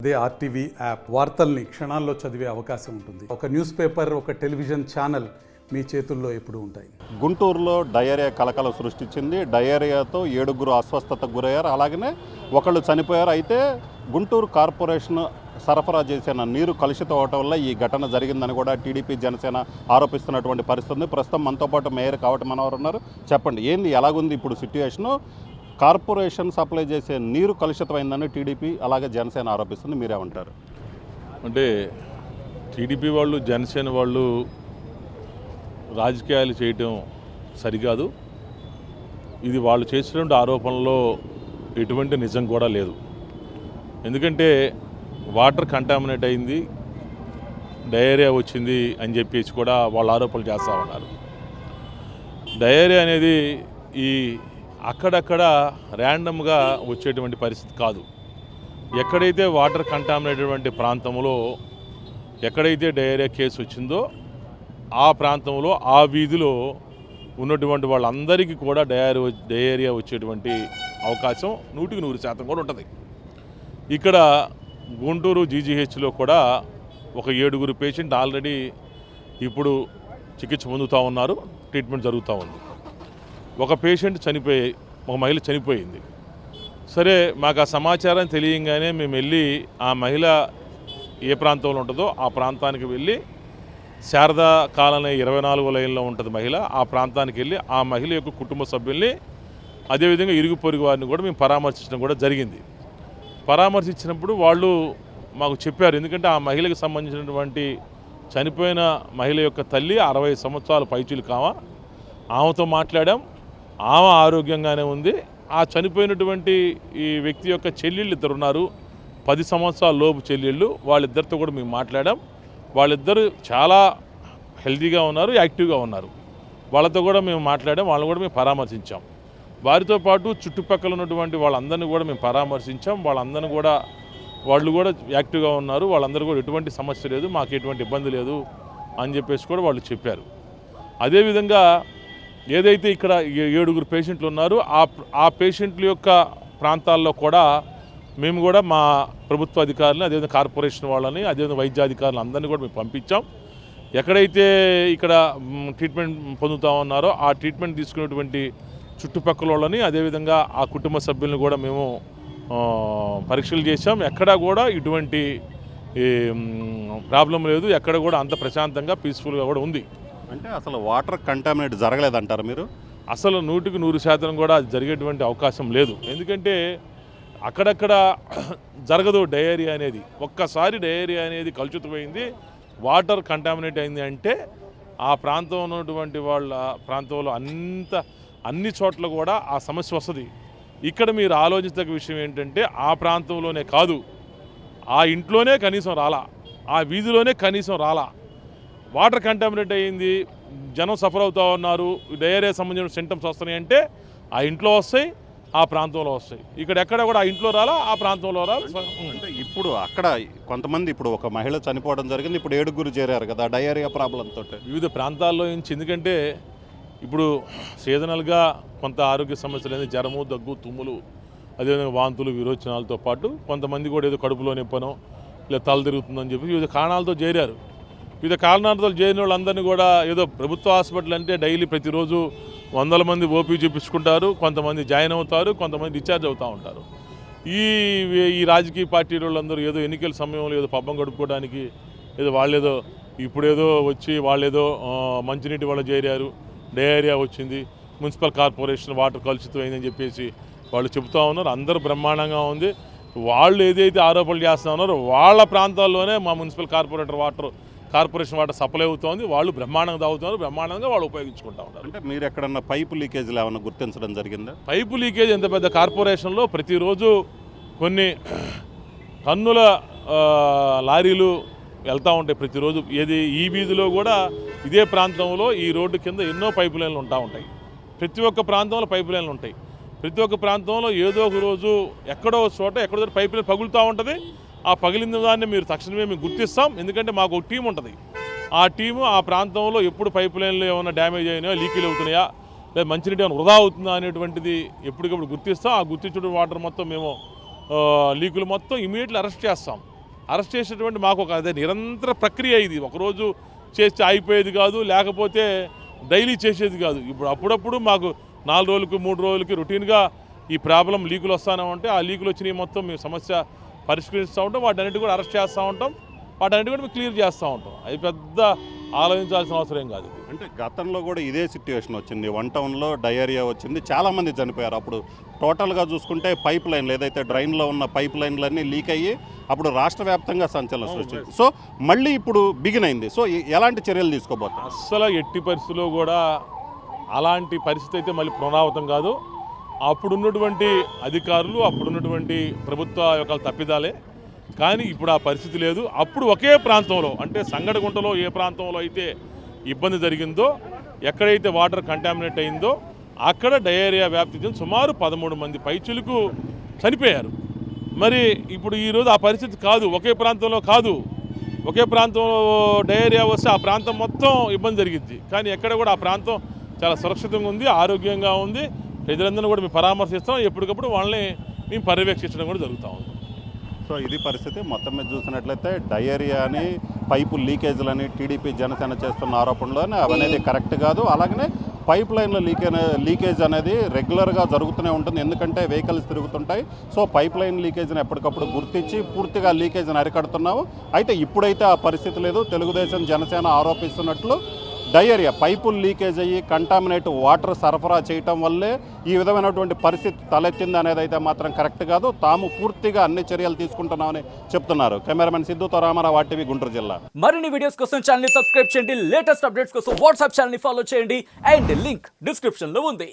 అదే RTV app వార్తల్ని క్షణాల్లో చదివే అవకాశం ఉంటుంది. ఒక న్యూస్ పేపర్, ఒక టెలివిజన్ ఛానల్ మీ చేతుల్లో ఎప్పుడూ ఉంటాయి. గుంటూరులో డయేరియా కలకలం సృష్టించింది. డయేరియాతో 7 అస్వస్థతకు గురయ్యారు. అలాగనే ఒకళ్ళు చనిపోయారు. అయితే గుంటూరు కార్పొరేషన్ సరఫరా చేసిన నీరు కలుషితం అవటం వల్ల ఈ ఘటన జరిగిందని కూడా టీడీపీ జనసేన ఆరోపిస్తున్నటువంటి పరిస్థితి ఉంది. ప్రస్తుతం మనతో పాటు మేయర్ కావటి మనవారు ఉన్నారు. చెప్పండి, ఏంది ఎలాగుంది ఇప్పుడు సిట్యుయేషను? కార్పొరేషన్ సప్లై చేసే నీరు కలుషితమైందని టీడీపీ అలాగే జనసేన ఆరోపిస్తుంది. మీరేమంటారు? అంటే టీడీపీ వాళ్ళు, జనసేన వాళ్ళు రాజకీయాలు చేయటం సరికాదు. ఇది వాళ్ళు చేసినటువంటి ఆరోపణలో ఎటువంటి నిజం కూడా లేదు. ఎందుకంటే వాటర్ కంటామినేట్ అయింది, డయేరియా వచ్చింది అని చెప్పేసి కూడా వాళ్ళు ఆరోపణలు చేస్తూ ఉన్నారు. డయేరియా అనేది ఈ అక్కడక్కడ ర్యాండమ్గా వచ్చేటువంటి పరిస్థితి కాదు. ఎక్కడైతే వాటర్ కంటామినేటటువంటి ప్రాంతంలో ఎక్కడైతే డయేరియా కేసు వచ్చిందో ఆ ప్రాంతంలో, ఆ వీధిలో ఉన్నటువంటి వాళ్ళందరికీ కూడా డయేరియా వచ్చేటువంటి అవకాశం 100% కూడా ఉంటుంది. ఇక్కడ గుంటూరు జీజీహెచ్లో కూడా ఒక 7 పేషెంట్ ఆల్రెడీ ఇప్పుడు చికిత్స పొందుతూ ఉన్నారు, ట్రీట్మెంట్ జరుగుతూ ఉంది. ఒక పేషెంట్ ఒక మహిళ చనిపోయింది. సరే, మాకు ఆ సమాచారం తెలియంగానే మేము వెళ్ళి ఆ మహిళ ఏ ప్రాంతంలో ఉంటుందో ఆ ప్రాంతానికి వెళ్ళి, శారదా కాలనీ 24వ లైన్లో ఉంటుంది మహిళ, ఆ ప్రాంతానికి వెళ్ళి ఆ మహిళ యొక్క కుటుంబ సభ్యుల్ని, అదేవిధంగా ఇరుగు పొరుగు వారిని కూడా మేము పరామర్శించడం కూడా జరిగింది. పరామర్శించినప్పుడు వాళ్ళు మాకు చెప్పారు, ఎందుకంటే ఆ మహిళకు సంబంధించినటువంటి చనిపోయిన మహిళ యొక్క తల్లి 60 సంవత్సరాల పైచీలు ఆమెతో మాట్లాడాం. ఆమె ఆరోగ్యంగానే ఉంది. ఆ చనిపోయినటువంటి ఈ వ్యక్తి యొక్క చెల్లెళ్ళు 2 ఉన్నారు, 10 సంవత్సరాల లోపు చెల్లెళ్ళు. వాళ్ళిద్దరితో కూడా మేము మాట్లాడాం. వాళ్ళిద్దరూ చాలా హెల్తీగా ఉన్నారు, యాక్టివ్గా ఉన్నారు. వాళ్ళతో కూడా మేము మాట్లాడాం, వాళ్ళని కూడా మేము పరామర్శించాం. వారితో పాటు చుట్టుపక్కల ఉన్నటువంటి వాళ్ళందరినీ కూడా మేము పరామర్శించాం. వాళ్ళు కూడా యాక్టివ్గా ఉన్నారు. వాళ్ళందరూ కూడా ఎటువంటి సమస్య లేదు, మాకు ఎటువంటి ఇబ్బంది లేదు అని చెప్పేసి కూడా వాళ్ళు చెప్పారు. అదేవిధంగా ఏదైతే ఇక్కడ 7 పేషెంట్లు ఉన్నారో ఆ పేషెంట్ల యొక్క ప్రాంతాల్లో కూడా మేము కూడా మా ప్రభుత్వ అధికారులను, అదేవిధంగా కార్పొరేషన్ వాళ్ళని, అదేవిధంగా వైద్యాధికారులు అందరినీ కూడా మేము పంపించాం. ఎక్కడైతే ఇక్కడ ట్రీట్మెంట్ పొందుతూ ఉన్నారో ఆ ట్రీట్మెంట్ తీసుకునేటువంటి చుట్టుపక్కల వాళ్ళని, అదేవిధంగా ఆ కుటుంబ సభ్యులను కూడా మేము పరీక్షలు చేశాం. ఎక్కడా కూడా ఇటువంటి ప్రాబ్లం లేదు. ఎక్కడ కూడా అంత ప్రశాంతంగా, పీస్ఫుల్గా కూడా ఉంది. అంటే అసలు వాటర్ కంటామినేట్ జరగలేదంటారు మీరు? అసలు 100% కూడా జరిగేటువంటి అవకాశం లేదు. ఎందుకంటే అక్కడక్కడ జరగదు డయేరియా అనేది. ఒక్కసారి డయేరియా అనేది కలుషితమైంది, వాటర్ కంటామినేట్ అయింది అంటే ఆ ప్రాంతంలో ఉన్నటువంటి వాళ్ళ ప్రాంతంలో అన్ని చోట్ల కూడా ఆ సమస్య వస్తుంది. ఇక్కడ మీరు ఆలోచించదగ్గ విషయం ఏంటంటే ఆ ప్రాంతంలోనే కాదు, ఆ ఇంట్లోనే కనీసం రాలా, ఆ వీధిలోనే కనీసం రాలా. వాటర్ కంటామినేట్ అయ్యింది, జనం సఫర్ అవుతూ ఉన్నారు, డయేరియా సంబంధించిన సింటమ్స్ వస్తున్నాయి అంటే ఆ ఇంట్లో వస్తాయి, ఆ ప్రాంతంలో వస్తాయి. ఇక్కడ ఎక్కడ కూడా ఆ ఇంట్లో రాలా, ఆ ప్రాంతంలో రాలా. అంటే ఇప్పుడు అక్కడ కొంతమంది, ఇప్పుడు ఒక మహిళ చనిపోవడం జరిగింది, ఇప్పుడు 7 చేరారు కదా డయేరియా ప్రాబ్లంతో వివిధ ప్రాంతాల్లో నుంచి. ఎందుకంటే ఇప్పుడు సీజనల్గా కొంత ఆరోగ్య సమస్యలు అనేది జ్వరము, దగ్గు, తుమ్ములు, అదేవిధంగా వాంతులు, విరోచనాలతో పాటు కొంతమంది కూడా ఏదో కడుపులో నొప్పనో లేదా తల తిరుగుతుందని చెప్పి వివిధ కారణాలతో చేరారు. వివిధ కారణాలతో చేరిన వాళ్ళందరినీ కూడా ఏదో ప్రభుత్వ హాస్పిటల్ అంటే డైలీ ప్రతిరోజు 100 మంది ఓపీ చూపించుకుంటారు, కొంతమంది జాయిన్ అవుతారు, కొంతమంది డిశ్చార్జ్ అవుతూ ఉంటారు. ఈ రాజకీయ పార్టీ వాళ్ళందరూ ఏదో ఎన్నికల సమయంలో ఏదో పబ్బం గడుపుకోవడానికి వాళ్ళేదో ఇప్పుడేదో వచ్చి వాళ్ళేదో మంచినీటి వాళ్ళు చేరారు, డయేరియా వచ్చింది, మున్సిపల్ కార్పొరేషన్ వాటర్ కలుషితమైందని చెప్పేసి వాళ్ళు చెబుతూ ఉన్నారు. అందరూ బ్రహ్మాండంగా ఉంది. వాళ్ళు ఏదైతే ఆరోపణలు చేస్తూ ఉన్నారో వాళ్ళ ప్రాంతాల్లోనే మా మున్సిపల్ కార్పొరేషన్ వాటర్ సప్లై అవుతుంది. వాళ్ళు బ్రహ్మాండంగా తాగుతున్నారు, బ్రహ్మాండంగా వాళ్ళు ఉపయోగించుకుంటూ ఉన్నారు. అంటే మీరు ఎక్కడన్నా పైపు లీకేజీలు ఏమైనా గుర్తించడం జరిగిందా? పైపు లీకేజ్ ఎంత పెద్ద కార్పొరేషన్లో ప్రతిరోజు కొన్ని టన్నుల లారీలు వెళ్తూ ఉంటాయి ప్రతిరోజు. ఈ వీధిలో కూడా ఇదే ప్రాంతంలో ఈ రోడ్డు కింద ఎన్నో పైపు లైన్లు ఉంటాయి. ప్రతి ఒక్క ప్రాంతంలో పైపు లైన్లు ఉంటాయి. ప్రతి ఒక్క ప్రాంతంలో ఏదో ఒక రోజు ఎక్కడో పైపు లైన్ పగులుతూ ఉంటుంది. ఆ పగిలిన దాన్ని మీరు తక్షణమే మేము గుర్తిస్తాం. ఎందుకంటే మాకు ఒక టీం ఉంటుంది. ఆ టీము ఆ ప్రాంతంలో ఎప్పుడు పైపు లైన్లు ఏమైనా డ్యామేజ్ అయినాయో, లీకేజ్ అవుతున్నాయా, లేదా మంచినీటి ఏమైనా వృధా అవుతుందా అనేటువంటిది ఎప్పటికప్పుడు గుర్తిస్తాం. ఆ గుర్తించిన వాటర్ మొత్తం మేము లీకులు మొత్తం ఇమీడియట్లీ అరెస్ట్ చేస్తాం. అరెస్ట్ చేసేటువంటి మాకు ఒక అదే నిరంతర ప్రక్రియ. ఇది ఒకరోజు చేస్తే అయిపోయేది కాదు, లేకపోతే డైలీ చేసేది కాదు. ఇప్పుడు అప్పుడప్పుడు మాకు 4 రోజులకి 3 రోజులకి రొటీన్గా ఈ ప్రాబ్లం లీకులు వస్తూనే ఉంటే ఆ లీకులు వచ్చినవి మొత్తం మేము సమస్య పరిష్కరిస్తూ ఉంటాం, వాటన్నిటి కూడా అరెస్ట్ చేస్తూ ఉంటాం, వాటన్నిటి కూడా మేము క్లియర్ చేస్తూ ఉంటాం. అది పెద్ద ఆలోచించాల్సిన అవసరం ఏం కాదు. అంటే గతంలో కూడా ఇదే సిట్యుయేషన్ వచ్చింది. 1 టౌన్లో డయేరియా వచ్చింది, చాలామంది చనిపోయారు. అప్పుడు టోటల్గా చూసుకుంటే పైప్ లైన్లు ఏదైతే డ్రైన్లో ఉన్న పైప్ లైన్లన్నీ లీక్ అయ్యి అప్పుడు రాష్ట్ర వ్యాప్తంగా సంచలనం సృష్టించింది. సో మళ్ళీ ఇప్పుడు బిగిన్ అయింది. సో ఎలాంటి చర్యలు తీసుకోబోతారు? అస్సలు ఎట్టి పరిస్థితుల్లో కూడా అలాంటి పరిస్థితి అయితే మళ్ళీ పునరావృతం కాదు. అప్పుడున్నటువంటి అధికారులు, అప్పుడున్నటువంటి ప్రభుత్వ యొక్క తప్పిదాలే, కానీ ఇప్పుడు ఆ పరిస్థితి లేదు. అప్పుడు ఒకే ప్రాంతంలో, అంటే సంగడగుంటలో ఏ ప్రాంతంలో అయితే ఇబ్బంది జరిగిందో, ఎక్కడైతే వాటర్ కంటామినేట్ అయిందో అక్కడ డయేరియా వ్యాప్తి చెంది సుమారు 13 మంది పైచులకు చనిపోయారు. మరి ఇప్పుడు ఈరోజు ఆ పరిస్థితి కాదు, ఒకే ప్రాంతంలో కాదు. ఒకే ప్రాంతంలో డయేరియా వస్తే ఆ ప్రాంతం మొత్తం ఇబ్బంది జరిగింది, కానీ ఎక్కడ కూడా ఆ ప్రాంతం చాలా సురక్షితంగా ఉంది, ఆరోగ్యంగా ఉంది. ప్రజలందరినీ కూడా మేము పరామర్శిస్తాం, ఎప్పటికప్పుడు వాళ్ళని మేము పర్యవేక్షించడం కూడా జరుగుతూ ఉంది. సో ఇది పరిస్థితి. మొత్తం మీద చూసినట్లయితే డయేరియా అని, పైపు లీకేజ్లని టీడీపీ జనసేన చేస్తున్న ఆరోపణలు అవనేది కరెక్ట్ కాదు. అలాగనే పైప్ లైన్ల లీకేజ్ అనేది రెగ్యులర్గా జరుగుతూనే ఉంటుంది, ఎందుకంటే వెహికల్స్ తిరుగుతుంటాయి. సో పైప్ లైన్ లీకేజ్ని ఎప్పటికప్పుడు గుర్తించి పూర్తిగా లీకేజ్ని అరికడుతున్నాము. అయితే ఇప్పుడైతే ఆ పరిస్థితి లేదు. తెలుగుదేశం జనసేన ఆరోపిస్తున్నట్లు డయేరియా పైపులు లీకేజ్ అయ్యి కంటామినేట్ వాటర్ సరఫరా చేయటం వల్లే ఈ విధమైనటువంటి పరిస్థితి తలెత్తింది అనేది అయితే మాత్రం కరెక్ట్ కాదు. తాము పూర్తిగా అన్ని చర్యలు తీసుకుంటున్నామని చెప్తున్నారు. కెమెరామెన్ సిద్ధుతో రామారావు, ఆర్టీవీ, గుంటూరు జిల్లా. మరిన్ని వీడియోస్ కోసం ఛానల్ ని సబ్స్క్రైబ్ చేయండి, లేటెస్ట్ అప్డేట్స్ కోసం వాట్సాప్ ఛానల్ ని ఫాలో చేయండి, అండ్ లింక్ డిస్క్రిప్షన్ లో ఉంది.